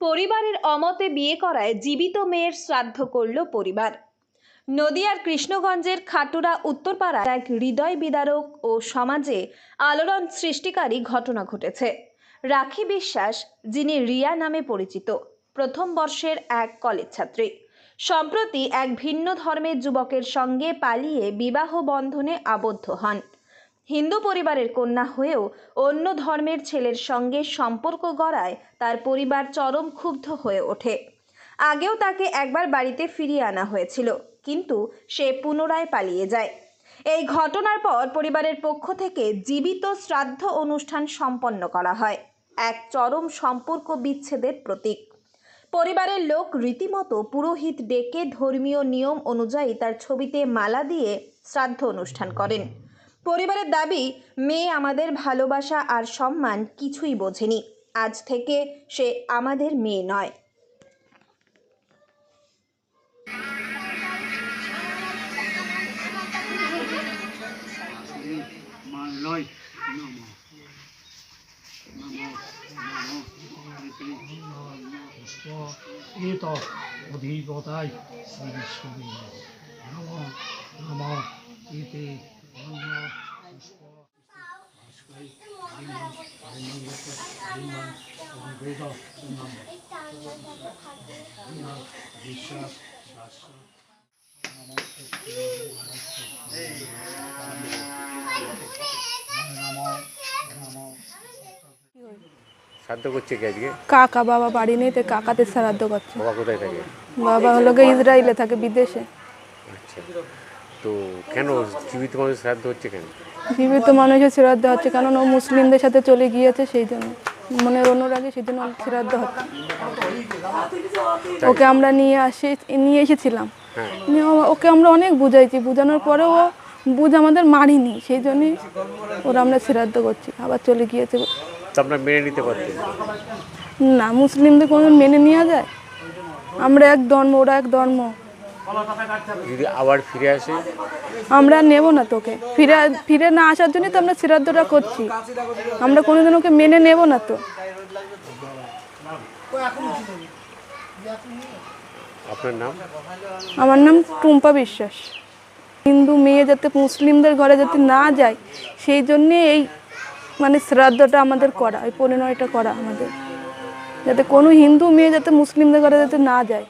পরিবারের অমতে বিয়ে করায় জীবিত মেয়ের শ্রাদ্ধ করল পরিবার। নদিয়ার কৃষ্ণগঞ্জের খাটুরা উত্তরপাড়ায় এক হৃদয় বিদারক ও সমাজে আলোড়ন সৃষ্টিকারী ঘটনা ঘটেছে। রাখি বিশ্বাস, যিনি রিয়া নামে পরিচিত, প্রথম বর্ষের এক কলেজ ছাত্রী, সম্প্রতি এক ভিন্ন ধর্মের যুবকের সঙ্গে পালিয়ে বিবাহ বন্ধনে আবদ্ধ হন। হিন্দু পরিবারের কন্যা হয়েও অন্য ধর্মের ছেলের সঙ্গে সম্পর্ক গড়ায় তার পরিবার চরম ক্ষুব্ধ হয়ে ওঠে। আগেও তাকে একবার বাড়িতে ফিরিয়ে আনা হয়েছিল, কিন্তু সে পুনরায় পালিয়ে যায়। এই ঘটনার পর পরিবারের পক্ষ থেকে জীবিত শ্রাদ্ধ অনুষ্ঠান সম্পন্ন করা হয়, এক চরম সম্পর্ক বিচ্ছেদের প্রতীক। পরিবারের লোক রীতিমতো পুরোহিত ডেকে ধর্মীয় নিয়ম অনুযায়ী তার ছবিতে মালা দিয়ে শ্রাদ্ধ অনুষ্ঠান করেন। পরিবারের দাবি, মেয়ে আমাদের ভালোবাসা আর সম্মান কিছুই বোঝেনি, আজ থেকে সে আমাদের মেয়ে নয়। অধিপতায় শ্রী বিষ্ণু নম নম ইতি বিশ্বাস শ্রাদ্ধ করছে কি আজকে? কাকা, বাবা বাড়ি নেই, তো কাকাতে শ্রাদ্ধ করছে। বাবা কোথায় থাকে? বাবা হলো গিয়ে ইসরায়েলে থাকে, বিদেশে। আচ্ছা, তো কেন জীবিত মানুষ শ্রাদ্ধ হচ্ছে কেন? জীবিত মানুষের শ্রাদ্ধ হচ্ছে কারণ ও মুসলিমদের সাথে চলে গিয়েছে, সেই জন্য মানে অনুরাগে, সেই জন্য শ্রাদ্ধ হচ্ছে। ওকে আমরা নিয়ে এসেছিলাম, ওকে আমরা অনেক বুঝাইছি, বোঝানোর পরেও ও আমাদের মারিনি, সেই জন্যই ওরা আমরা শ্রাদ্ধ করছি। আবার চলে গিয়েছে। আপনারা মেনে নিতে পারতেন না, মুসলিমদের কোনো মেনে নেওয়া যায়? আমরা এক ধর্ম, ওরা এক ধর্ম। যদি আবার ফিরে আসে আমরা নেব না তোকে, ফিরে না আসার জন্যই তো আমরা শ্রাদ্ধটা করছি। আমরা কোনোদিন ওকে মেনে নেব না। তো আপনার নাম? আমার নাম টুম্পা বিশ্বাস। হিন্দু মেয়ে যাতে মুসলিমদের ঘরে যাতে না যায়, সেই জন্যে এই মানে শ্রাদ্ধটা আমাদের করা, এই পরিণয়টা করা আমাদের, যাতে কোনো হিন্দু মেয়ে যাতে মুসলিমদের ঘরে যাতে না যায়।